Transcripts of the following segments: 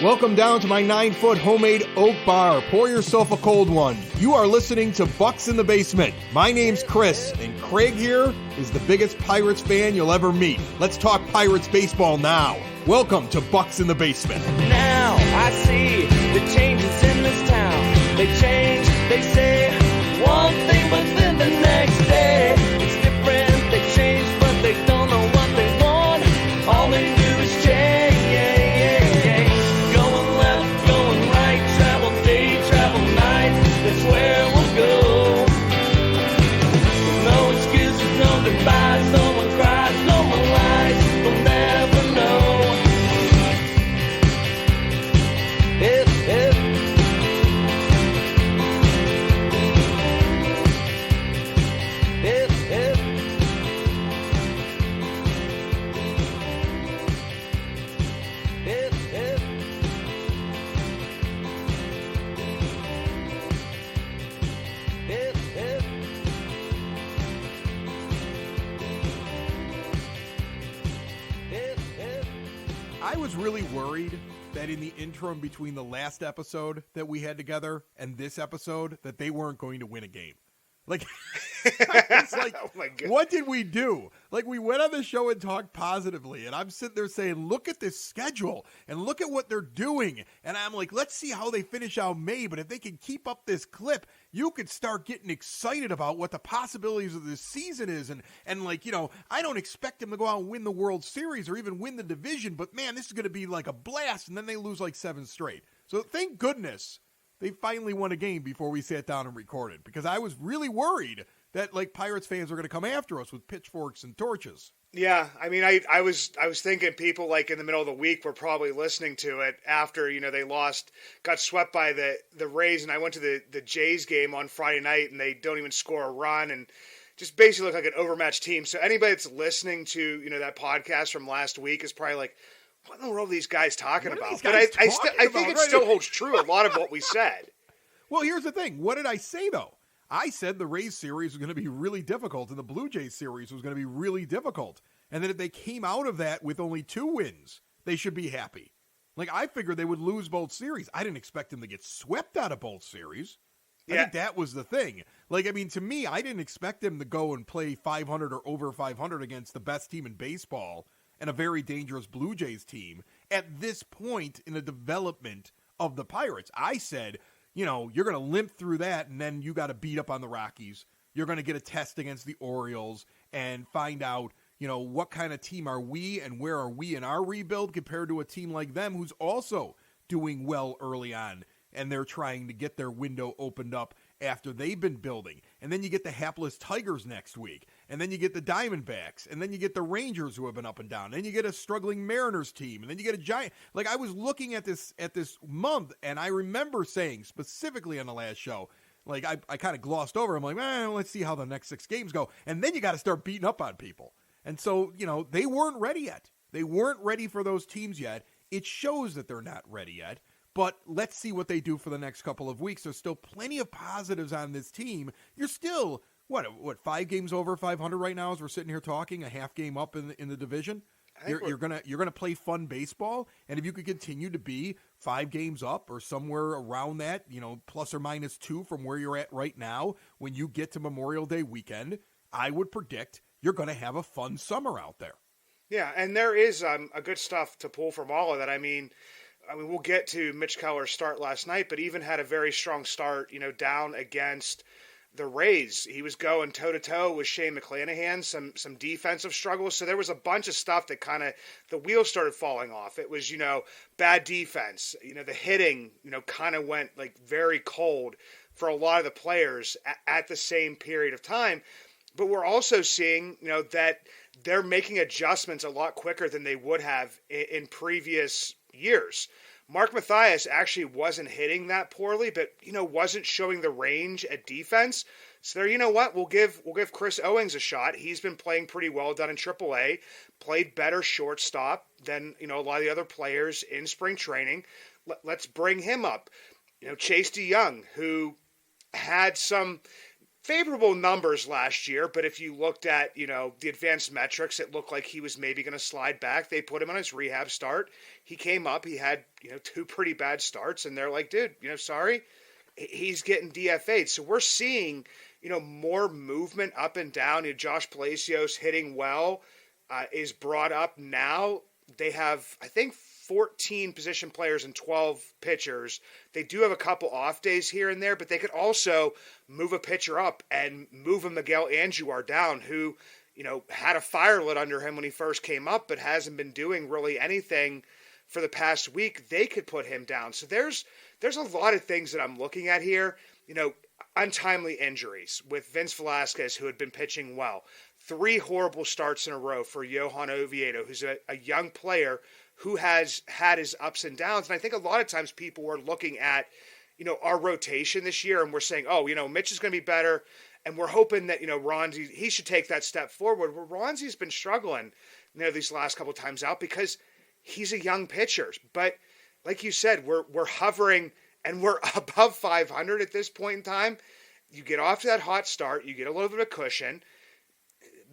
Welcome down to my 9-foot homemade oak bar. Pour yourself a cold one. You are listening to Bucs in the Basement. My name's Chris, and Craig here is the biggest Pirates fan you'll ever meet. Let's talk Pirates baseball now. Welcome to Bucs in the Basement. Now I see the changes in this town. They change, they say one thing, but then the next day it's different. They change, but they don't know what they want. All they do is change. Going left, going right, travel day, travel night. That's where we'll go. No excuses, no goodbyes, no one cries, no one lies. We'll never know. I was really worried that in the interim between the last episode that we had together and this episode that they weren't going to win a game. Like, it's like, Oh my God. What did we do? Like, we went on the show and talked positively, and I'm sitting there saying, look at this schedule and look at what they're doing. And I'm like, let's see how they finish out May. But if they can keep up this clip, you could start getting excited about what the possibilities of this season is. And like, you know, I don't expect them to go out and win the World Series or even win the division, but man, this is going to be like a blast. And then they lose like 7 straight. So thank goodness they finally won a game before we sat down and recorded, because I was really worried that like Pirates fans were going to come after us with pitchforks and torches. Yeah, I mean, I was thinking people like in the middle of the week were probably listening to it after, you know, they got swept by the Rays, and I went to the Jays game on Friday night, and they don't even score a run, and just basically look like an overmatched team. So anybody that's listening to, you know, that podcast from last week is probably like, what in the world are these guys talking about? But I think it still holds true, a lot of what we said. Well, here's the thing. What did I say, though? I said the Rays series was going to be really difficult, and the Blue Jays series was going to be really difficult. And that if they came out of that with only 2 wins, they should be happy. Like, I figured they would lose both series. I didn't expect them to get swept out of both series. I think that was the thing. Like, I mean, to me, I didn't expect them to go and play 500 or over 500 against the best team in baseball and a very dangerous Blue Jays team at this point in the development of the Pirates. I said, you know, you're going to limp through that, and then you got to beat up on the Rockies. You're going to get a test against the Orioles and find out, you know, what kind of team are we and where are we in our rebuild compared to a team like them who's also doing well early on, and they're trying to get their window opened up after they've been building. And then you get the hapless Tigers next week, and then you get the Diamondbacks, and then you get the Rangers who have been up and down, and then you get a struggling Mariners team, and then you get a Giant. Like, I was looking at this month, and I remember saying specifically on the last show, like, I kind of glossed over. I'm like, let's see how the next 6 games go. And then you got to start beating up on people. And so, you know, they weren't ready yet. They weren't ready for those teams yet. It shows that they're not ready yet. But let's see what they do for the next couple of weeks. There's still plenty of positives on this team. You're still, what 5 games over 500 right now as we're sitting here talking, a half game up in the division? You're gonna play fun baseball, and if you could continue to be 5 games up or somewhere around that, you know, plus or minus 2 from where you're at right now, when you get to Memorial Day weekend, I would predict you're going to have a fun summer out there. Yeah, and there is a good stuff to pull from all of that. I mean, we'll get to Mitch Keller's start last night, but even had a very strong start, you know, down against the Rays. He was going toe-to-toe with Shane McClanahan, some defensive struggles. So there was a bunch of stuff that kind of, the wheels started falling off. It was, you know, bad defense. You know, the hitting, you know, kind of went like very cold for a lot of the players at the same period of time. But we're also seeing, you know, that they're making adjustments a lot quicker than they would have in previous years. Mark Mathias actually wasn't hitting that poorly, but, you know, wasn't showing the range at defense. So there, you know what, we'll give Chris Owings a shot. He's been playing pretty well down in AAA, played better shortstop than, you know, a lot of the other players in spring training. Let's bring him up. You know, Chase DeYoung, who had some favorable numbers last year, but if you looked at, the advanced metrics, it looked like he was maybe going to slide back. They put him on his rehab start. He came up, he had, two pretty bad starts, and they're like, dude, sorry, he's getting DFA'd. So we're seeing, more movement up and down. Josh Palacios hitting well is brought up now. They have, I think, 14 position players and 12 pitchers. They do have a couple off days here and there, but they could also move a pitcher up and move a Miguel Andujar down, who, had a fire lit under him when he first came up, but hasn't been doing really anything for the past week. They could put him down. So there's a lot of things that I'm looking at here. Untimely injuries with Vince Velasquez, who had been pitching well. 3 horrible starts in a row for Johan Oviedo, who's a young player who has had his ups and downs. And I think a lot of times people were looking at, our rotation this year, and we're saying, oh, Mitch is going to be better. And we're hoping that, Ronzi, he should take that step forward. Well, Ronzi's been struggling, these last couple of times out because he's a young pitcher. But like you said, we're hovering and we're above 500 at this point in time. You get off to that hot start, you get a little bit of cushion.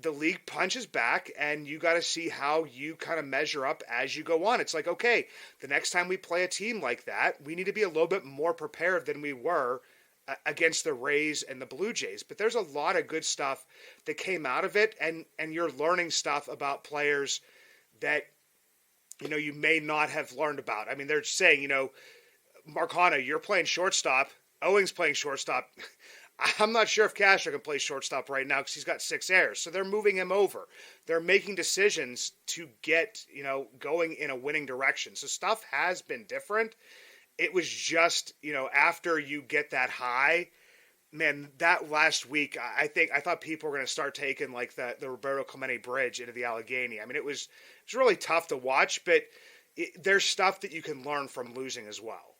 The league punches back, and you got to see how you kind of measure up as you go on. It's like, okay, the next time we play a team like that, we need to be a little bit more prepared than we were against the Rays and the Blue Jays. But there's a lot of good stuff that came out of it, and you're learning stuff about players that, you may not have learned about. I mean, they're saying, Marcano, you're playing shortstop. Owings playing shortstop. I'm not sure if Castro can play shortstop right now because he's got 6 errors. So they're moving him over. They're making decisions to get, going in a winning direction. So stuff has been different. It was just, after you get that high, man, that last week, I thought people were going to start taking like the Roberto Clemente Bridge into the Allegheny. I mean, it was really tough to watch, but there's stuff that you can learn from losing as well.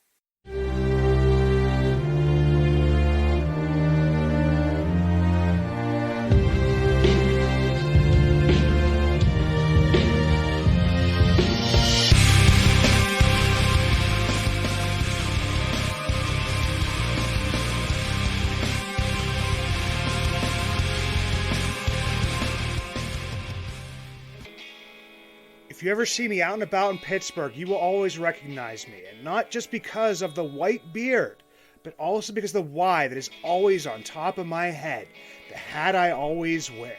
If you ever see me out and about in Pittsburgh, you will always recognize me, and not just because of the white beard, but also because the Y that is always on top of my head, the hat I always wear.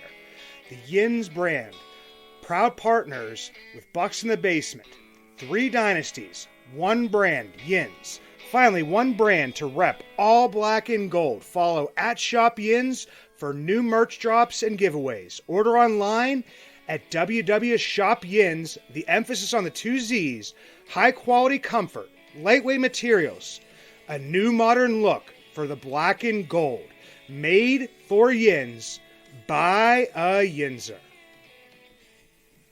The Yins brand, proud partners with Bucs in the Basement. 3 dynasties, 1 brand, Yins. Finally, 1 brand to rep all black and gold. Follow at Shop Yins for new merch drops and giveaways. Order online at www.shopyins, the emphasis on the 2 Z's, high quality comfort, lightweight materials, a new modern look for the black and gold, made for Yins by a Yinzer.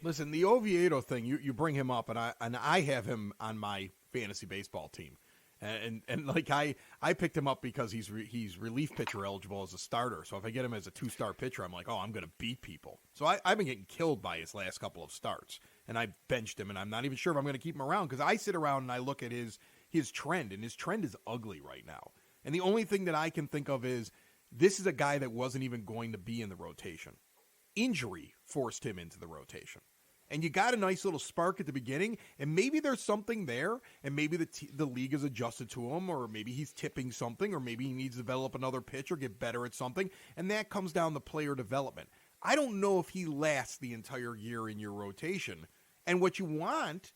Listen, the Oviedo thing, you bring him up, and I have him on my fantasy baseball team. And like I picked him up because he's relief pitcher eligible as a starter. So if I get him as a 2-star pitcher, I'm like, oh, I'm going to beat people. So I've been getting killed by his last couple of starts, and I benched him, and I'm not even sure if I'm going to keep him around because I sit around and I look at his trend, and his trend is ugly right now. And the only thing that I can think of is this is a guy that wasn't even going to be in the rotation. Injury forced him into the rotation. And you got a nice little spark at the beginning, and maybe there's something there, and maybe the league has adjusted to him, or maybe he's tipping something, or maybe he needs to develop another pitch or get better at something, and that comes down to player development. I don't know if he lasts the entire year in your rotation, and what you want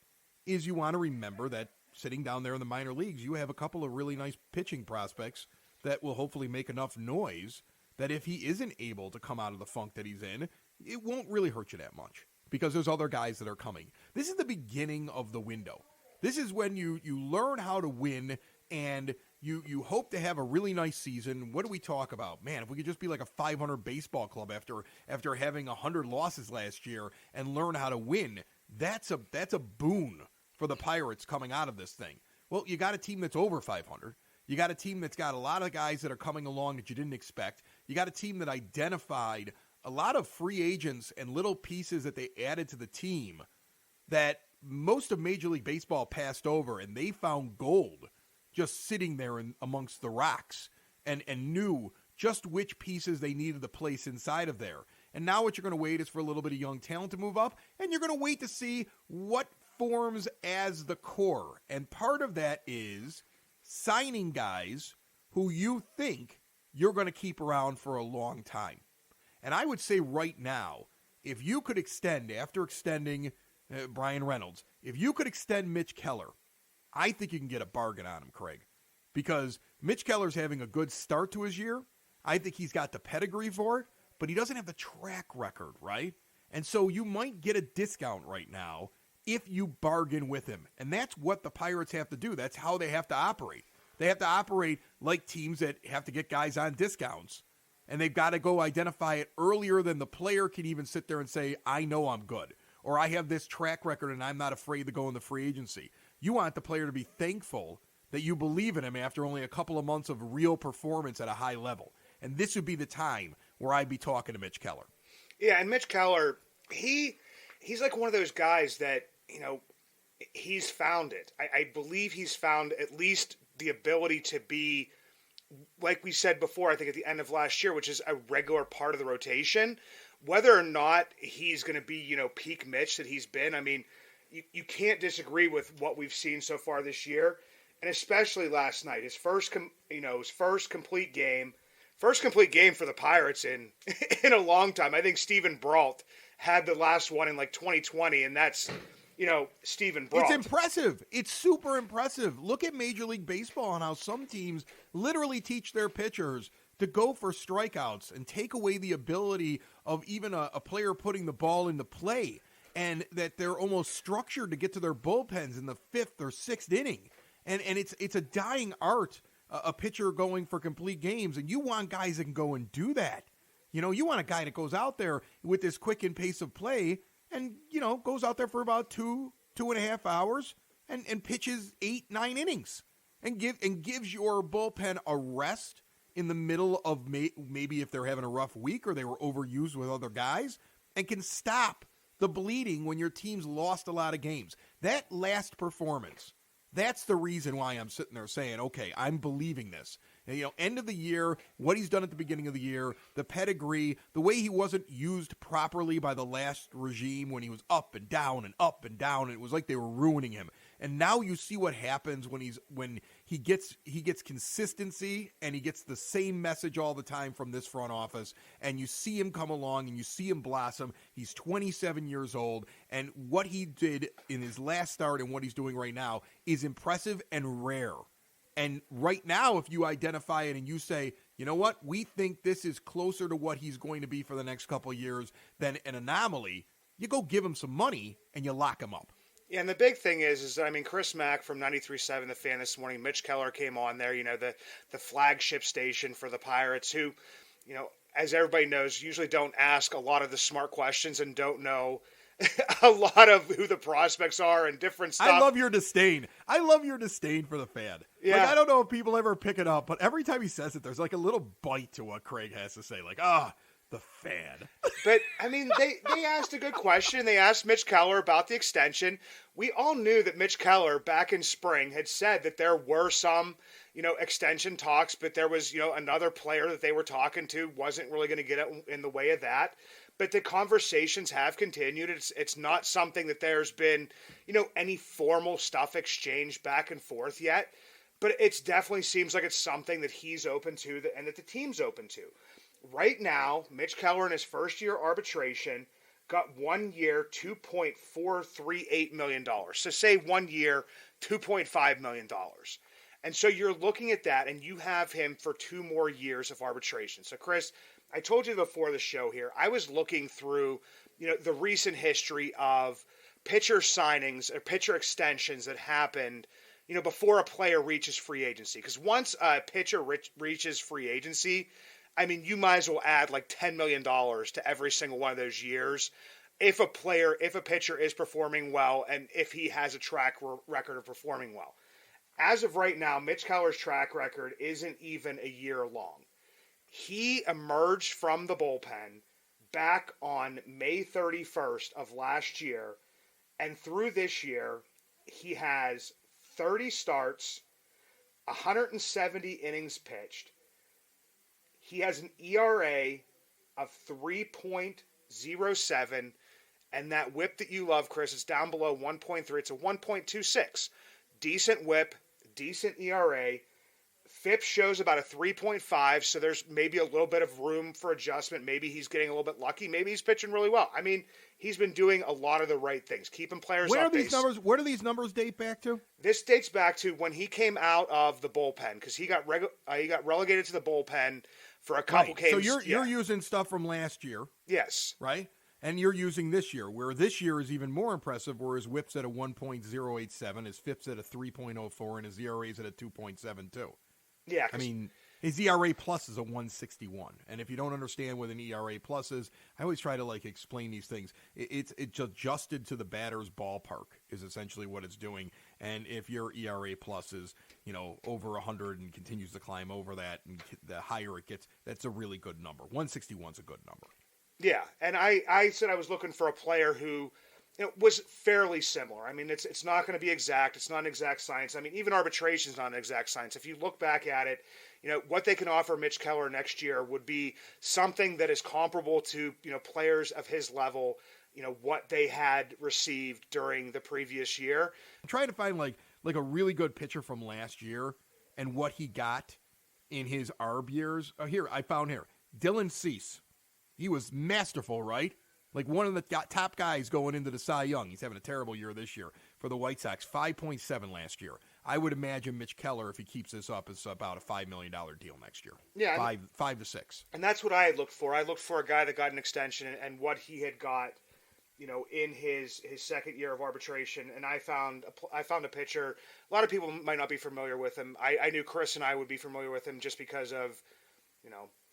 is you want to remember that sitting down there in the minor leagues, you have a couple of really nice pitching prospects that will hopefully make enough noise that if he isn't able to come out of the funk that he's in, it won't really hurt you that much. Because there's other guys that are coming. This is the beginning of the window. This is when you learn how to win, and you hope to have a really nice season. What do we talk about? Man, if we could just be like a 500 baseball club after having 100 losses last year and learn how to win, that's a boon for the Pirates coming out of this thing. Well, you got a team that's over 500. You got a team that's got a lot of guys that are coming along that you didn't expect. You got a team that identified a lot of free agents and little pieces that they added to the team that most of Major League Baseball passed over, and they found gold just sitting there amongst the rocks and knew just which pieces they needed to place inside of there. And now what you're going to wait is for a little bit of young talent to move up, and you're going to wait to see what forms as the core. And part of that is signing guys who you think you're going to keep around for a long time. And I would say right now, if you could extend, after extending Brian Reynolds, if you could extend Mitch Keller, I think you can get a bargain on him, Craig. Because Mitch Keller's having a good start to his year. I think he's got the pedigree for it, but he doesn't have the track record, right? And so you might get a discount right now if you bargain with him. And that's what the Pirates have to do. That's how they have to operate. They have to operate like teams that have to get guys on discounts. And they've got to go identify it earlier than the player can even sit there and say, I know I'm good. Or I have this track record and I'm not afraid to go in the free agency. You want the player to be thankful that you believe in him after only a couple of months of real performance at a high level. And this would be the time where I'd be talking to Mitch Keller. Yeah, and Mitch Keller, he's like one of those guys that, he's found it. I believe he's found at least the ability to be, like we said before, I think at the end of last year, which is a regular part of the rotation. Whether or not he's going to be, peak Mitch that he's been, I mean, you can't disagree with what we've seen so far this year. And especially last night, his first complete game for the Pirates in a long time. I think Steven Brault had the last one in like 2020, and that's, Steven Brault. It's impressive. It's super impressive. Look at Major League Baseball and how some teams literally teach their pitchers to go for strikeouts and take away the ability of even a player putting the ball into play, and that they're almost structured to get to their bullpens in the 5th or 6th inning. And it's a dying art, a pitcher going for complete games, and you want guys that can go and do that. You want a guy that goes out there with this quick and pace of play and, goes out there for about 2.5 hours and pitches 8-9 innings and gives your bullpen a rest in the middle of maybe if they're having a rough week or they were overused with other guys, and can stop the bleeding when your team's lost a lot of games. That last performance, that's the reason why I'm sitting there saying, okay, I'm believing this. And, end of the year, what he's done at the beginning of the year, the pedigree, the way he wasn't used properly by the last regime when he was up and down and up and down, and it was like they were ruining him. And now you see what happens when he gets consistency and he gets the same message all the time from this front office, and you see him come along and you see him blossom. He's 27 years old, and what he did in his last start and what he's doing right now is impressive and rare. And right now, if you identify it and you say, you know what, we think this is closer to what he's going to be for the next couple of years than an anomaly, you go give him some money and you lock him up. Yeah, and the big thing is Chris Mack from 93.7 The Fan this morning, Mitch Keller came on there, the flagship station for the Pirates, who, as everybody knows, usually don't ask a lot of the smart questions and don't know a lot of who the prospects are and different stuff. I love your disdain. For the Fan. Yeah. I don't know if people ever pick it up, but every time he says it, there's like a little bite to what Craig has to say. Like, the Fan. But, they asked a good question. They asked Mitch Keller about the extension. We all knew that Mitch Keller back in spring had said that there were some, extension talks, but there was, another player that they were talking to wasn't really going to get in the way of that. But the conversations have continued. It's not something that there's been, any formal stuff exchanged back and forth yet. But it definitely seems like it's something that he's open to and that the team's open to. Right now, Mitch Keller in his first year arbitration got 1 year, $2.438 million. So say 1 year, $2.5 million. And so you're looking at that, and you have him for 2 more years of arbitration. So, Chris, I told you before the show here, I was looking through, the recent history of pitcher signings or pitcher extensions that happened, before a player reaches free agency. Because once a pitcher reaches free agency, I mean, you might as well add like $10 million to every single one of those years if a pitcher is performing well and if he has a track record of performing well. As of right now, Mitch Keller's track record isn't even a year long. He emerged from the bullpen back on May 31st of last year, and through this year, he has 30 starts, 170 innings pitched. He has an ERA of 3.07, and that whip that you love, Chris, is down below 1.3. It's a 1.26. Decent whip, decent ERA. FIP shows about a 3.5, so there's maybe a little bit of room for adjustment. Maybe he's getting a little bit lucky. Maybe he's pitching really well. I mean, he's been doing a lot of the right things, keeping players Where off are these base. numbers? Where do these numbers date back to? This dates back to when he came out of the bullpen because he got relegated to the bullpen for a couple games. So you're using stuff from last year, yes, right? And you're using this year, where this year is even more impressive, where his whip's at a 1.087, his FIP's at a 3.04, and his ERA's at a 2.72. yeah. I mean, his ERA plus is a 161. And if you don't understand what an ERA plus is, I always try to explain these things. It's adjusted to the batter's ballpark is essentially what it's doing. And if your ERA plus is, over 100 and continues to climb over that, and the higher it gets, that's a really good number. 161 is a good number. Yeah, and I said I was looking for a player who was fairly similar. I mean, it's not going to be exact. It's not an exact science. I mean, even arbitration is not an exact science. If you look back at it, what they can offer Mitch Keller next year would be something that is comparable to, players of his level, what they had received during the previous year. I'm trying to find like a really good pitcher from last year and what he got in his ARB years. I found here. Dylan Cease. He was masterful, right? Like one of the top guys going into the Cy Young. He's having a terrible year this year for the White Sox. 5.7 last year. I would imagine Mitch Keller, if he keeps this up, is about a $5 million deal next year. Yeah, 5 to 6. And that's what I had looked for. I looked for a guy that got an extension and what he had got, in his second year of arbitration. And I found a pitcher. A lot of people might not be familiar with him. I knew Chris and I would be familiar with him just because of,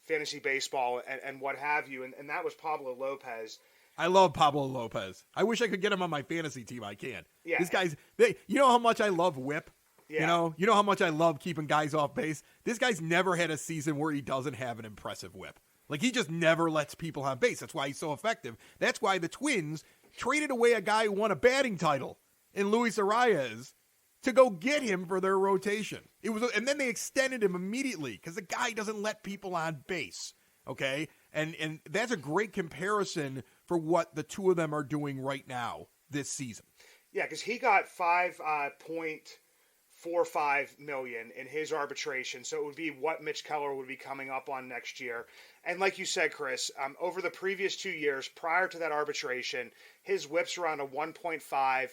fantasy baseball and what have you. And that was Pablo Lopez. I love Pablo Lopez. I wish I could get him on my fantasy team. I can't. Yeah. This guy's, you know how much I love whip? Yeah. You know how much I love keeping guys off base? This guy's never had a season where he doesn't have an impressive whip. Like, he just never lets people on base. That's why he's so effective. That's why the Twins traded away a guy who won a batting title in Luis Arias to go get him for their rotation. And then they extended him immediately because the guy doesn't let people on base. Okay? And that's a great comparison for what the two of them are doing right now this season. Yeah, because he got $5.45 million in his arbitration, so it would be what Mitch Keller would be coming up on next year. And like you said, Chris, over the previous 2 years prior to that arbitration, his whip's around a 1.5,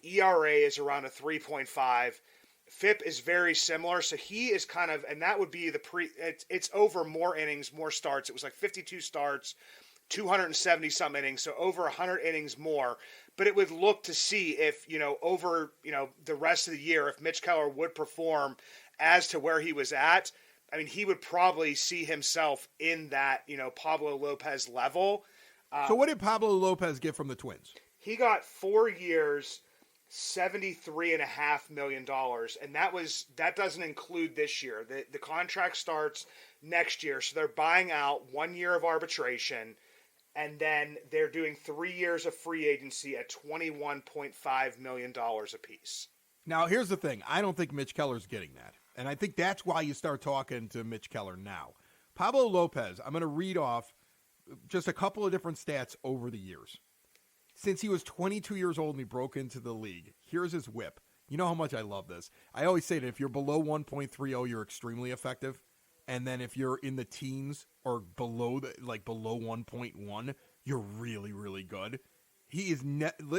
ERA is around a 3.5. FIP is very similar, so he is kind of, and that would be it's over more innings, more starts. It was like 52 starts, 270 some innings, so over 100 innings more. But it would look to see if, over, the rest of the year, if Mitch Keller would perform as to where he was at. I mean, he would probably see himself in that, Pablo Lopez level. So what did Pablo Lopez get from the Twins? He got 4 years, $73.5 million, and that doesn't include this year. The contract starts next year, so they're buying out 1 year of arbitration, and then they're doing 3 years of free agency at $21.5 million apiece. Now, here's the thing. I don't think Mitch Keller's getting that, and I think that's why you start talking to Mitch Keller now. Pablo Lopez, I'm going to read off just a couple of different stats over the years. Since he was 22 years old and he broke into the league, here's his whip. You know how much I love this. I always say that if you're below 1.30, you're extremely effective. And then if you're in the teens or below below 1.1, you're really, really good. He is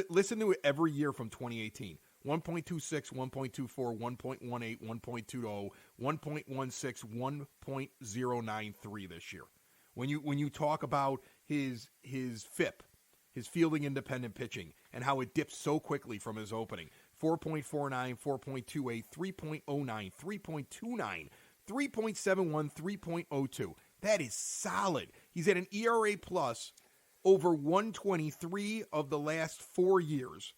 listen to it every year from 2018. 1.26, 1.24, 1.18, 1.20, 1.16, 1.093 this year. When you talk about his FIP, his fielding independent pitching, and how it dips so quickly from his opening. 4.49, 4.28, 3.09, 3.29, 3.71, 3.02. That is solid. He's at an ERA plus over 123 of the last 4 years.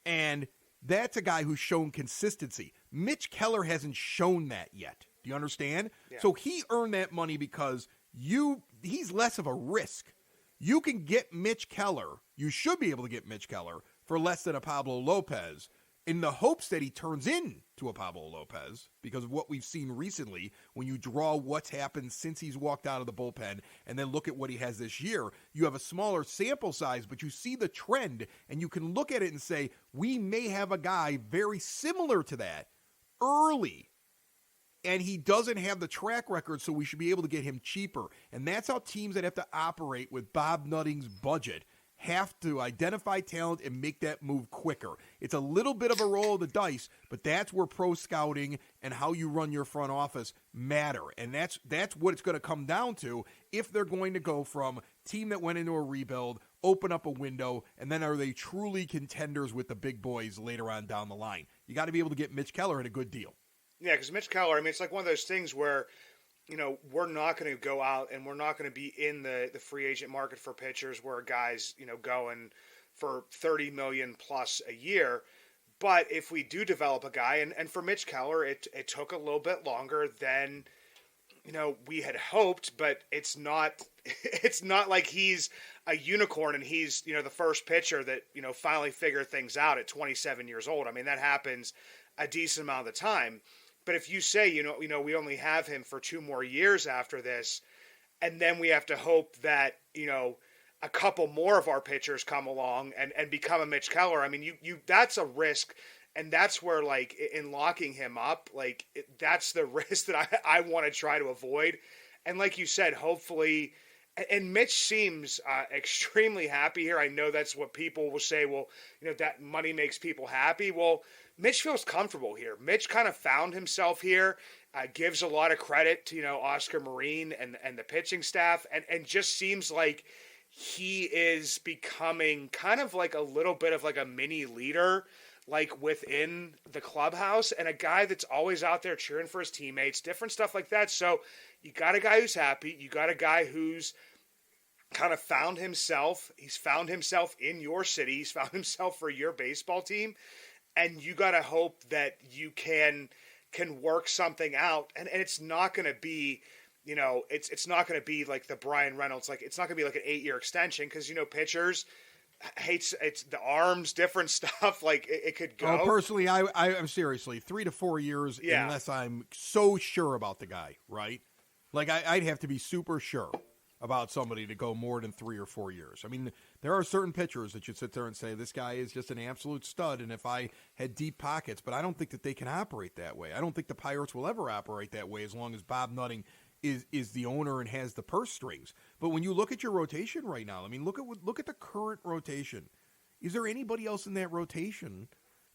And that's a guy who's shown consistency. Mitch Keller hasn't shown that yet. Do you understand? Yeah. So he earned that money because he's less of a risk. You can get Mitch Keller. You should be able to get Mitch Keller for less than a Pablo Lopez in the hopes that he turns into a Pablo Lopez, because of what we've seen recently, when you draw what's happened since he's walked out of the bullpen and then look at what he has this year, you have a smaller sample size, but you see the trend and you can look at it and say, we may have a guy very similar to that early. And he doesn't have the track record, so we should be able to get him cheaper. And that's how teams that have to operate with Bob Nutting's budget have to identify talent and make that move quicker. It's a little bit of a roll of the dice, but that's where pro scouting and how you run your front office matter. And that's what it's going to come down to if they're going to go from team that went into a rebuild, open up a window, and then are they truly contenders with the big boys later on down the line? You got to be able to get Mitch Keller at a good deal. Yeah, because Mitch Keller, I mean, it's like one of those things where, we're not going to go out and we're not going to be in the free agent market for pitchers where guys, going for $30 million plus a year. But if we do develop a guy, and for Mitch Keller, it took a little bit longer than, we had hoped, but it's not like he's a unicorn and he's, the first pitcher that, finally figured things out at 27 years old. I mean, that happens a decent amount of the time. But if you say, we only have him for 2 more years after this, and then we have to hope that, a couple more of our pitchers come along and become a Mitch Keller, I mean, you that's a risk. And that's where, like, in locking him up, like, that's the risk that I want to try to avoid. And like you said, hopefully, and Mitch seems extremely happy here. I know that's what people will say, well, that money makes people happy. Well, Mitch feels comfortable here. Mitch kind of found himself here, gives a lot of credit to, Oscar Marine and the pitching staff, and just seems like he is becoming kind of like a little bit of like a mini leader, like within the clubhouse, and a guy that's always out there cheering for his teammates, different stuff like that. So you got a guy who's happy. You got a guy who's kind of found himself. He's found himself in your city. He's found himself for your baseball team. And you got to hope that you can work something out. And it's not going to be, it's not going to be like the Brian Reynolds. Like, it's not going to be like an 8-year extension because, pitchers hates it's the arms, different stuff. Like it could go. Oh, personally, I'm seriously 3 to 4 years unless I'm so sure about the guy, right? Like I'd have to be super sure about somebody to go more than 3 or 4 years. I mean, there are certain pitchers that you sit there and say, this guy is just an absolute stud, and if I had deep pockets, but I don't think that they can operate that way. I don't think the Pirates will ever operate that way as long as Bob Nutting is the owner and has the purse strings. But when you look at your rotation right now, I mean, look at the current rotation. Is there anybody else in that rotation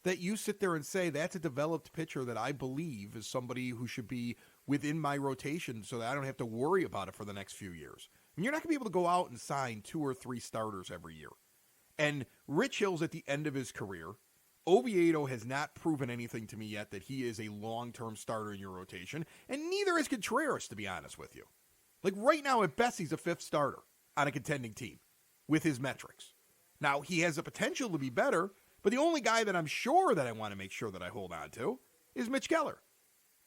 that you sit there and say, that's a developed pitcher that I believe is somebody who should be within my rotation so that I don't have to worry about it for the next few years? And you're not going to be able to go out and sign 2 or 3 starters every year. And Rich Hill's at the end of his career. Oviedo has not proven anything to me yet that he is a long-term starter in your rotation, and neither is Contreras, to be honest with you. Like right now, at best, he's a 5th starter on a contending team with his metrics. Now, he has the potential to be better, but the only guy that I'm sure that I want to make sure that I hold on to is Mitch Keller.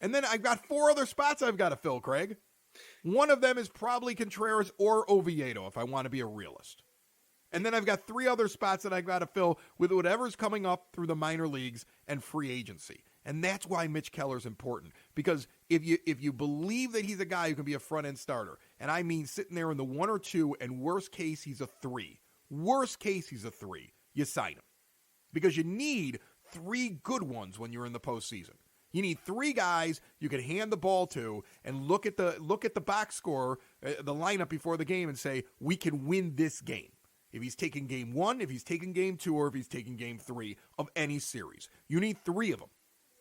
And then I've got 4 other spots I've got to fill, Craig. One of them is probably Contreras or Oviedo, if I want to be a realist. And then I've got 3 other spots that I've got to fill with whatever's coming up through the minor leagues and free agency. And that's why Mitch Keller's important. Because if you believe that he's a guy who can be a front-end starter, and I mean sitting there in the 1 or 2, and worst case, he's a 3. Worst case, he's a 3. You sign him. Because you need 3 good ones when you're in the postseason. You need 3 guys you can hand the ball to and look at the box score, the lineup before the game, and say, we can win this game. If he's taking game 1, if he's taking game 2, or if he's taking game 3 of any series. You need 3 of them.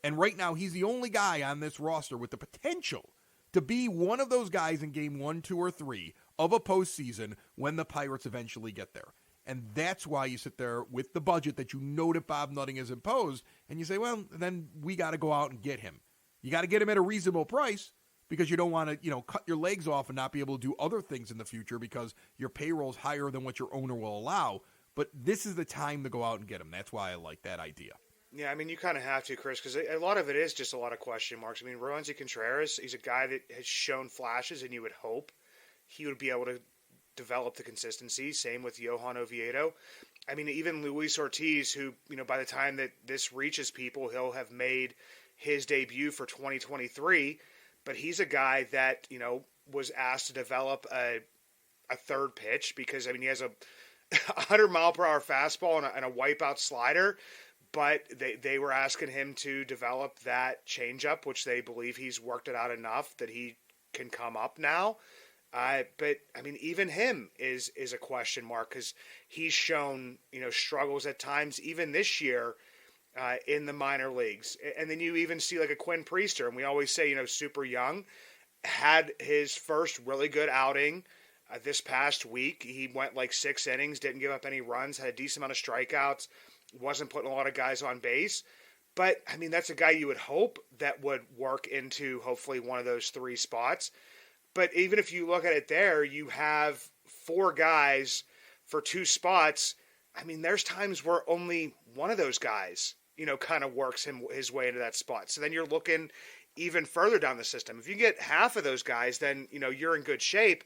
And right now, he's the only guy on this roster with the potential to be one of those guys in game 1, 2, or 3 of a postseason when the Pirates eventually get there. And that's why you sit there with the budget that you know that Bob Nutting has imposed, and you say, well, then we got to go out and get him. You got to get him at a reasonable price because you don't want to, cut your legs off and not be able to do other things in the future because your payroll's higher than what your owner will allow. But this is the time to go out and get him. That's why I like that idea. Yeah, I mean, you kind of have to, Chris, because a lot of it is just a lot of question marks. I mean, Roansy Contreras, he's a guy that has shown flashes, and you would hope he would be able to develop the consistency. Same with Johan Oviedo. I mean, even Luis Ortiz, who, by the time that this reaches people, he'll have made his debut for 2023. But he's a guy that, was asked to develop a third pitch because, he has a 100-mile-per-hour fastball and a wipeout slider. But they were asking him to develop that changeup, which they believe he's worked it out enough that he can come up now. But even him is a question mark because he's shown, struggles at times, even this year in the minor leagues. And then you even see like a Quinn Priester, and we always say, super young, had his first really good outing this past week. He went like 6 innings, didn't give up any runs, had a decent amount of strikeouts, wasn't putting a lot of guys on base. But, that's a guy you would hope that would work into hopefully one of those 3 spots. But even if you look at it there, you have 4 guys for 2 spots. There's times where only one of those guys, kind of works his way into that spot. So then you're looking even further down the system. If you get half of those guys, then, you're in good shape.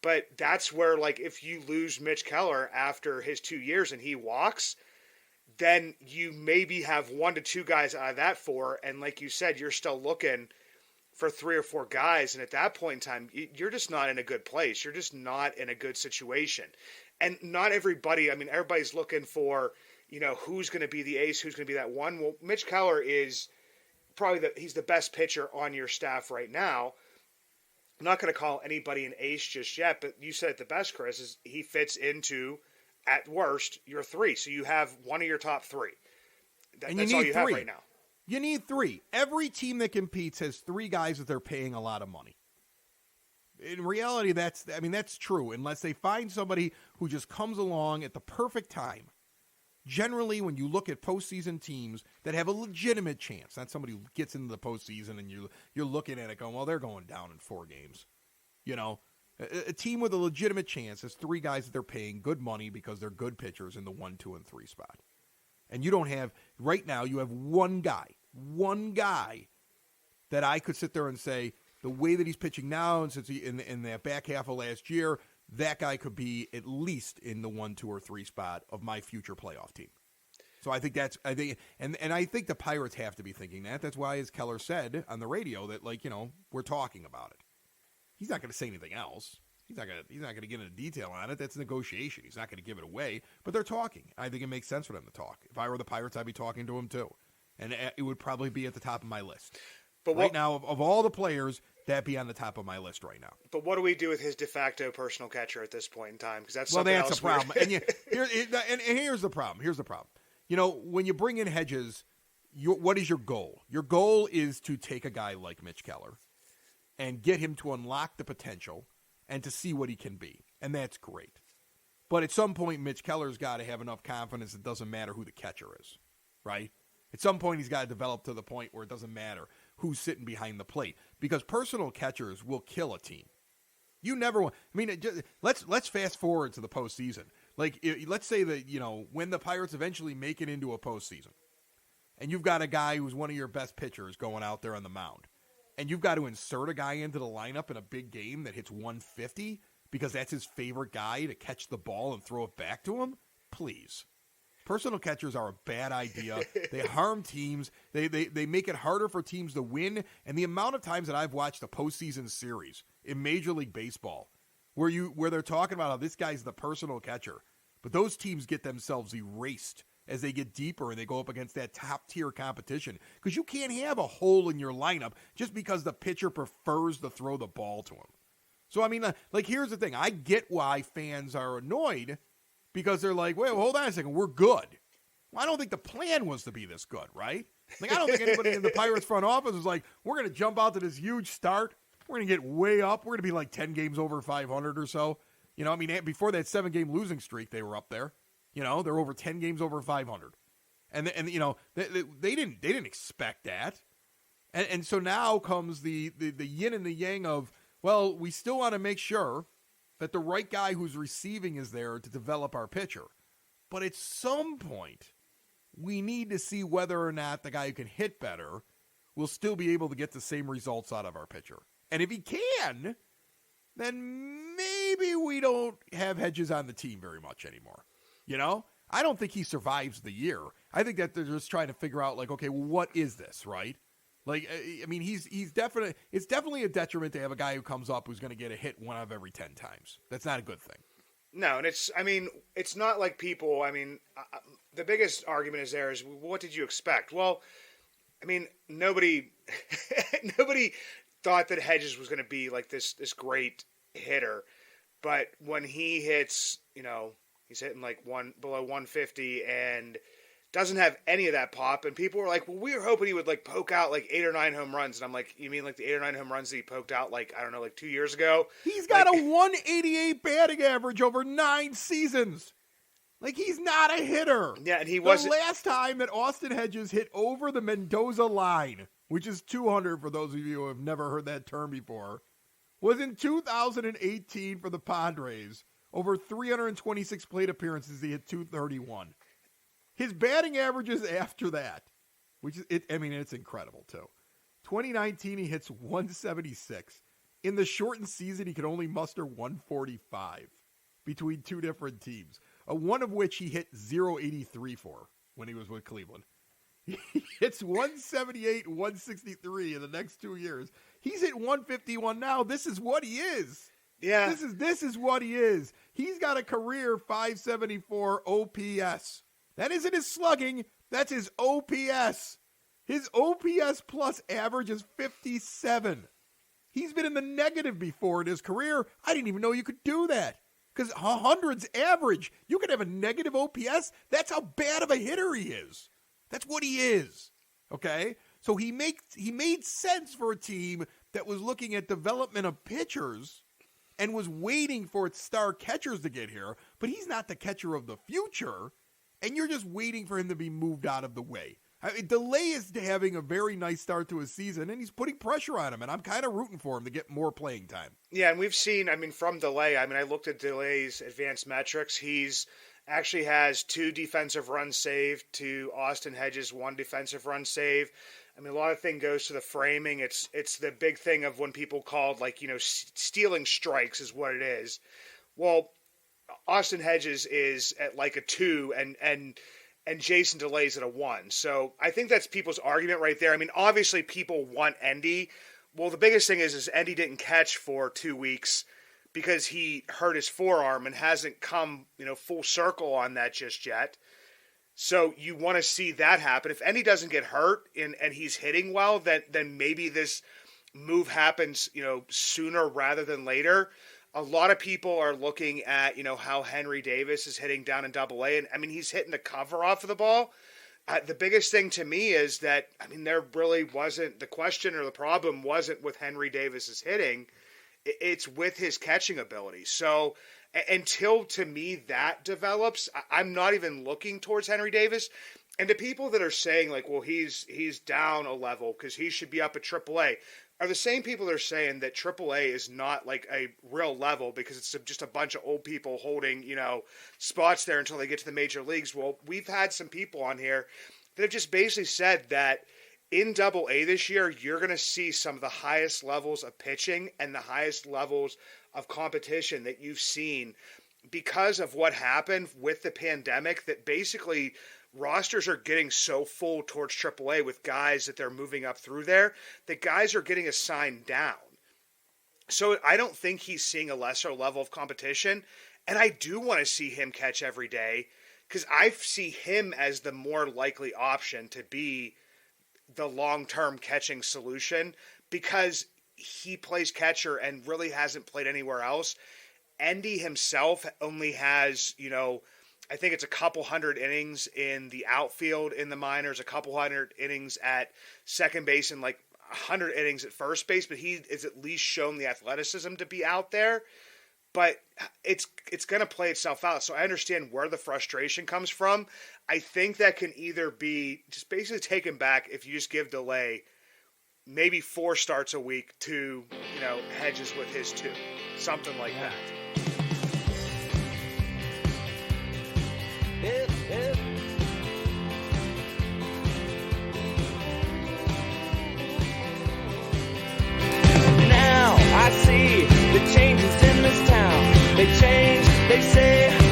But that's where, like, if you lose Mitch Keller after his 2 years and he walks, then you maybe have 1 to 2 guys out of that 4. And like you said, you're still looking for 3 or 4 guys. And at that point in time, you're just not in a good place. You're just not in a good situation. And not everybody, everybody's looking for, who's going to be the ace, who's going to be that one. Well, Mitch Keller is probably he's the best pitcher on your staff right now. I'm not going to call anybody an ace just yet, but you said it the best, Chris, is he fits into, at worst, your 3. So you have one of your top 3. That's all you have right now. You need 3. Every team that competes has 3 guys that they're paying a lot of money. In reality, that's true, unless they find somebody who just comes along at the perfect time. Generally, when you look at postseason teams that have a legitimate chance, not somebody who gets into the postseason and you're looking at it going, well, they're going down in 4 games. A team with a legitimate chance has 3 guys that they're paying good money because they're good pitchers in the 1, 2, and 3 spot. And you don't have, right now, you have one guy that I could sit there and say, the way that he's pitching now, and since he in that back half of last year, that guy could be at least in the 1, 2, or 3 spot of my future playoff team. So I think and I think the Pirates have to be thinking that. That's why, as Keller said on the radio, that we're talking about it. He's not going to say anything else. He's not going to get into detail on it. That's negotiation. He's not going to give it away. But they're talking. I think it makes sense for them to talk. If I were the Pirates, I'd be talking to him too, and it would probably be at the top of my list. But right now, of all the players, that'd be on the top of my list right now. But what do we do with his de facto personal catcher at this point in time? Because that's a problem. And here's the problem. Here's the problem. When you bring in Hedges, what is your goal? Your goal is to take a guy like Mitch Keller and get him to unlock the potential and to see what he can be. And that's great. But at some point, Mitch Keller's got to have enough confidence it doesn't matter who the catcher is, right? At some point, he's got to develop to the point where it doesn't matter who's sitting behind the plate, because personal catchers will kill a team. You never want. Let's fast forward to the postseason. Let's say that when the Pirates eventually make it into a postseason, and you've got a guy who's one of your best pitchers going out there on the mound, and you've got to insert a guy into the lineup in a big game that hits 150 because that's his favorite guy to catch the ball and throw it back to him. Please. Personal catchers are a bad idea. They harm teams. They make it harder for teams to win. And the amount of times that I've watched a postseason series in Major League Baseball where they're talking about how this guy's the personal catcher, but those teams get themselves erased as they get deeper and they go up against that top-tier competition, because you can't have a hole in your lineup just because the pitcher prefers to throw the ball to him. So, here's the thing. I get why fans are annoyed, because they're like, wait, hold on a second, we're good. Well, I don't think the plan was to be this good, right? I don't think anybody in the Pirates front office was like, we're going to jump out to this huge start. We're going to get way up. We're going to be like 10 games over 500 or so. Before that 7-game losing streak, they were up there. They're over 10 games over 500. And they didn't expect that. And so now comes the yin and the yang of, well, we still want to make sure that the right guy who's receiving is there to develop our pitcher. But at some point, we need to see whether or not the guy who can hit better will still be able to get the same results out of our pitcher. And if he can, then maybe we don't have Hedges on the team very much anymore. You know, I don't think he survives the year. I think that they're just trying to figure out, like, okay, well, what is this, right? Like, I mean, it's definitely a detriment to have a guy who comes up who's going to get a hit 1 out of every 10 times. That's not a good thing. No, and it's not like people, the biggest argument is what did you expect? Well, I mean, nobody thought that Hedges was going to be like this great hitter, but when he hits, he's hitting like below 150 and doesn't have any of that pop, and people were like, well, we were hoping he would like poke out like 8 or 9 home runs, and I'm like, you mean like the 8 or 9 home runs that he poked out like, I don't know, like 2 years ago? He's got a 188 batting average over 9 seasons. Like, he's not a hitter. Yeah, and he wasn't. The last time that Austin Hedges hit over the Mendoza line, which is 200 for those of you who have never heard that term before, was in 2018 for the Padres. Over 326 plate appearances, he hit 231. His batting averages after that, which is, it's incredible too. 2019, he hits 176. In the shortened season, he could only muster 145 between 2 different teams. One of which he hit 0.83 for when he was with Cleveland. He hits 178, 163 in the next 2 years. He's hit 151 now. This is what he is. Yeah. This is what he is. He's got a career 574 OPS. That isn't his slugging. That's his OPS. His OPS plus average is 57. He's been in the negative before in his career. I didn't even know you could do that. Because 100's average. You can have a negative OPS. That's how bad of a hitter he is. That's what he is. Okay? So he made sense for a team that was looking at development of pitchers and was waiting for its star catchers to get here. But he's not the catcher of the future. And you're just waiting for him to be moved out of the way. Delay is having a very nice start to his season, and he's putting pressure on him, and I'm kind of rooting for him to get more playing time. Yeah, and we've seen, from Delay, I looked at Delay's advanced metrics. He's actually has 2 defensive runs saved to Austin Hedges' 1 defensive run save. A lot of thing goes to the framing. It's the big thing of when people called, stealing strikes is what it is. Well, Austin Hedges is at like a 2, and Jason Delay's at a 1. So I think that's people's argument right there. Obviously people want Endy. Well, the biggest thing is Endy didn't catch for 2 weeks because he hurt his forearm and hasn't come, full circle on that just yet. So you want to see that happen. If Endy doesn't get hurt and he's hitting well, then maybe this move happens, sooner rather than later. A lot of people are looking at, how Henry Davis is hitting down in Double-A, and he's hitting the cover off of the ball. The biggest thing to me is that, there really wasn't, the question or the problem wasn't with Henry Davis's hitting, it's with his catching ability. So until, to me, that develops, I'm not even looking towards Henry Davis. And the people that are saying, well, he's down a level because he should be up at Triple-A, are the same people that are saying that AAA is not like a real level because it's just a bunch of old people holding, spots there until they get to the major leagues. Well, we've had some people on here that have just basically said that in AA this year, you're going to see some of the highest levels of pitching and the highest levels of competition that you've seen because of what happened with the pandemic, that basically rosters are getting so full towards AAA with guys that they're moving up through there that guys are getting assigned down. So I don't think he's seeing a lesser level of competition. And I do want to see him catch every day because I see him as the more likely option to be the long-term catching solution because he plays catcher and really hasn't played anywhere else. Endy himself only has, I think it's a couple hundred innings in the outfield in the minors, a couple hundred innings at second base, and like 100 innings at first base, but he is at least shown the athleticism to be out there. But it's going to play itself out. So I understand where the frustration comes from. I think that can either be just basically taken back if you just give Delay maybe 4 starts a week to, Hedges with his 2. Something like that. Now I see the changes in this town. They change, they say